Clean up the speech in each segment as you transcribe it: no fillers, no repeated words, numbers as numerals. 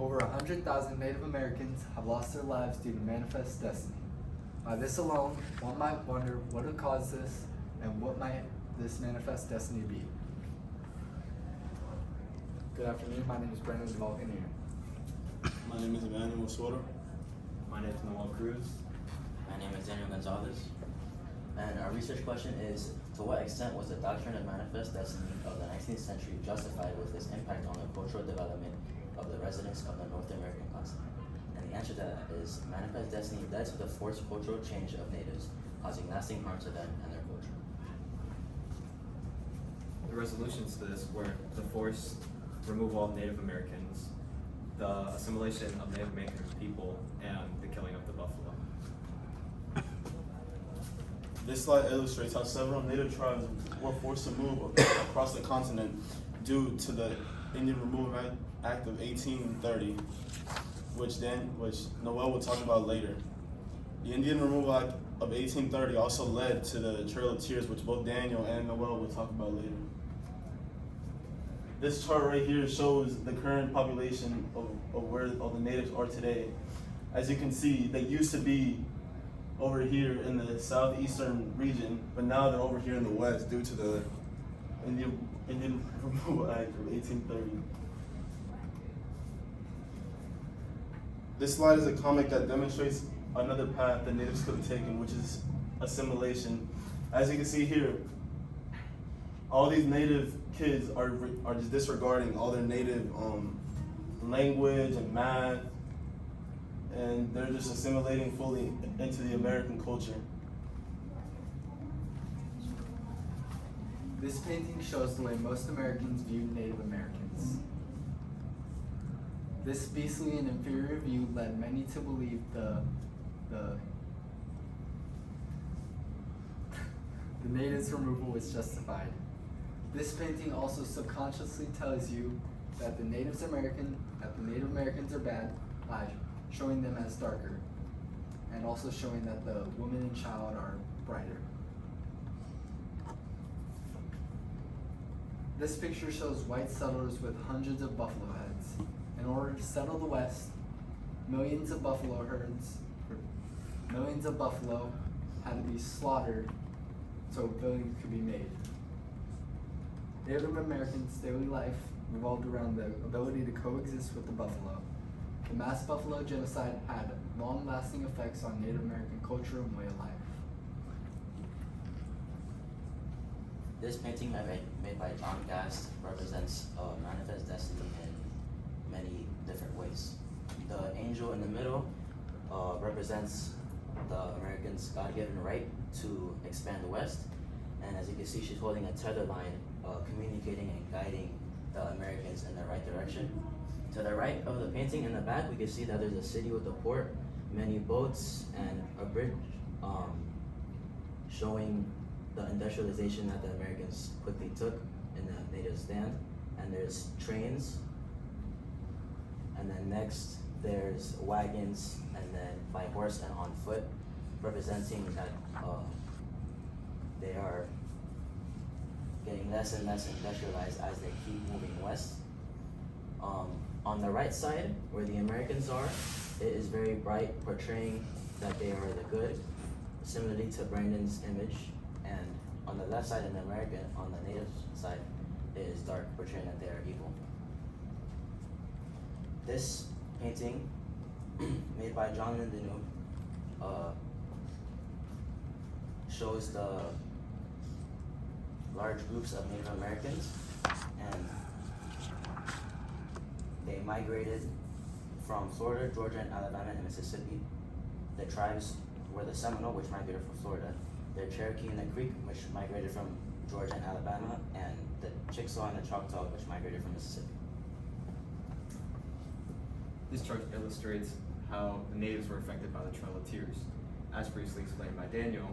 Over 100,000 Native Americans have lost their lives due to manifest destiny. By this alone, one might wonder what would cause this and what might this manifest destiny be. Good afternoon, my name is Brandon Vulcanier. My name is Emmanuel Sutter. My name is Noel Cruz. My name is Daniel Gonzalez. And our research question is, to what extent was the doctrine of manifest destiny of the 19th century justified with its impact on the cultural development of the residents of the North American continent? And the answer to that is, manifest destiny led to the forced cultural change of natives, causing lasting harm to them and their culture. The resolutions to this were the forced removal of Native Americans, the assimilation of Native American people, and the killing of the buffalo. This slide illustrates how several native tribes were forced to move across the continent due to the Indian Removal Act of 1830, which Noel will talk about later. The Indian Removal Act of 1830 also led to the Trail of Tears, which both Daniel and Noel will talk about later. This chart right here shows the current population of where all the natives are today. As you can see, they used to be over here in the southeastern region, but now they're over here in the west due to the Indian Removal Act of 1830. This slide is a comic that demonstrates another path that natives could have taken, which is assimilation. As you can see here, all these native kids are just disregarding all their native language and math, and they're just assimilating fully into the American culture. This painting shows the way most Americans view Native Americans. This beastly and inferior view led many to believe the natives' removal was justified. This painting also subconsciously tells you that the Native Americans are bad by showing them as darker, and also showing that the woman and child are brighter. This picture shows white settlers with hundreds of buffalo heads. In order to settle the West, millions of buffalo had to be slaughtered so ability could be made. Native Americans' daily life revolved around the ability to coexist with the buffalo. The mass buffalo genocide had long-lasting effects on Native American culture and way of life. This painting made by John Gast represents manifest destiny in many different ways. The angel in the middle represents the Americans' God-given right to expand the West. And as you can see, she's holding a tether line, communicating and guiding the Americans in the right direction. To the right of the painting in the back, we can see that there's a city with a port, many boats, and a bridge showing the industrialization that the Americans quickly took in the native stand. And there's trains, and then next there's wagons, and then by horse and on foot, representing that they are getting less and less industrialized as they keep moving west. On the right side, where the Americans are, it is very bright, portraying that they are the good, similarly to Brandon's image. And on the left side in America, on the native side, it is dark, portraying that they are evil. This painting, made by John Lindenau, shows the large groups of Native Americans, and they migrated from Florida, Georgia, and Alabama, and Mississippi. The tribes were the Seminole, which migrated from Florida, the Cherokee and the Creek, which migrated from Georgia and Alabama, and the Chickasaw and the Choctaw, which migrated from Mississippi. This chart illustrates how the natives were affected by the Trail of Tears. As previously explained by Daniel,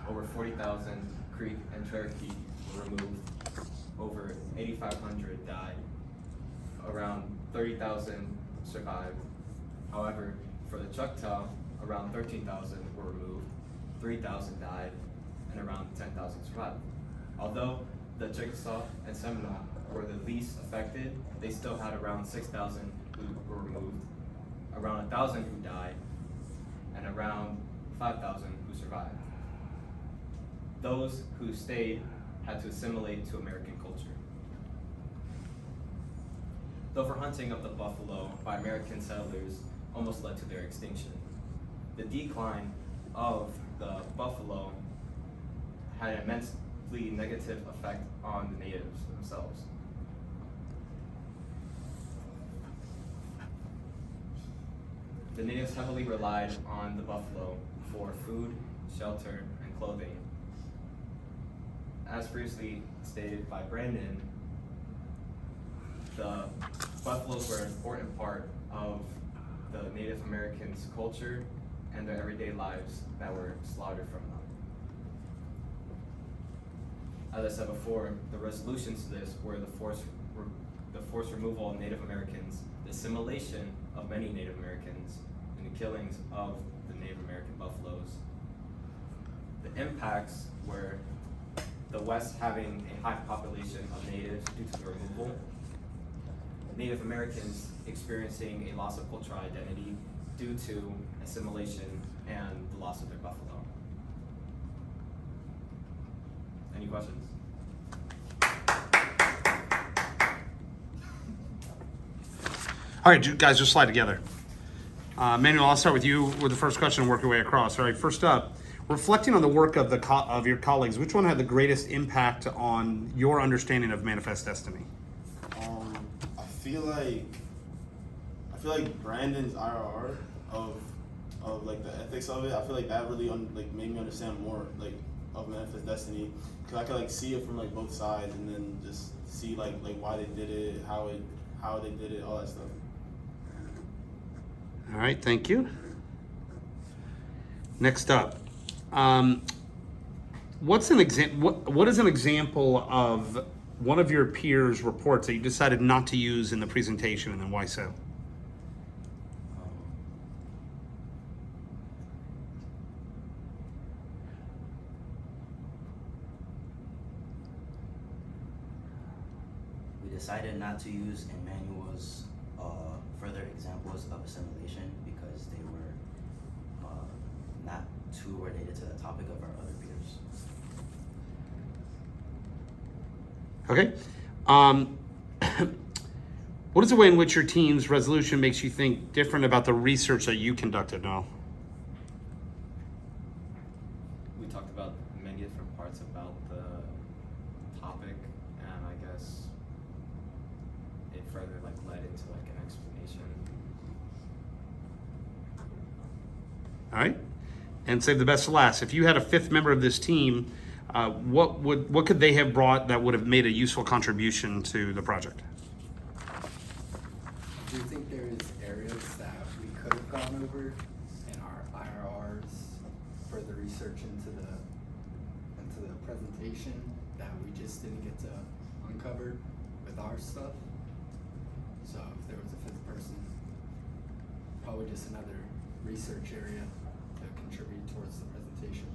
over 40,000 Creek and Cherokee were removed, over 8,500 died, around 30,000 survived. However, for the Choctaw, around 13,000 were removed, 3,000 died, and around 10,000 survived. Although the Chickasaw and Seminole were the least affected, they still had around 6,000 who were removed, around 1,000 who died, and around 5,000 who survived. Those who stayed had to assimilate to American culture. The overhunting of the buffalo by American settlers almost led to their extinction. The decline of the buffalo had an immensely negative effect on the natives themselves. The natives heavily relied on the buffalo for food, shelter, and clothing. As previously stated by Brandon, the buffaloes were an important part of the Native Americans' culture and their everyday lives that were slaughtered from them. As I said before, the resolutions to this were the forced removal of Native Americans, the assimilation of many Native Americans, and the killings of the Native American buffaloes. The impacts were the West having a high population of natives due to the removal, Native Americans experiencing a loss of cultural identity due to assimilation and the loss of their buffalo. Any questions? All right, guys, just slide together. Manuel, I'll start with you with the first question and work your way across. All right, first up, reflecting on the work of of your colleagues, which one had the greatest impact on your understanding of Manifest Destiny? I feel like Brandon's IRR of like the ethics of it. I feel like that really made me understand more like of Manifest Destiny, because I could like see it from like both sides and then just see like why they did it, how they did it, all that stuff. All right, thank you. Next up, what is an example of one of your peers' reports that you decided not to use in the presentation, and then why so? We decided not to use Emmanuel's further examples of assimilation because they were not too related to the topic of our other peers. Okay. What is the way in which your team's resolution makes you think different about the research that you conducted, Noel? We talked about many different parts about the topic, and I guess it further led into an explanation. All right. And save the best for last. If you had a fifth member of this team, what could they have brought that would have made a useful contribution to the project? Do you think there is areas that we could have gone over in our IRRs for the research into the presentation that we just didn't get to uncover with our stuff? So if there was a fifth person, probably just another research area to contribute towards the presentation.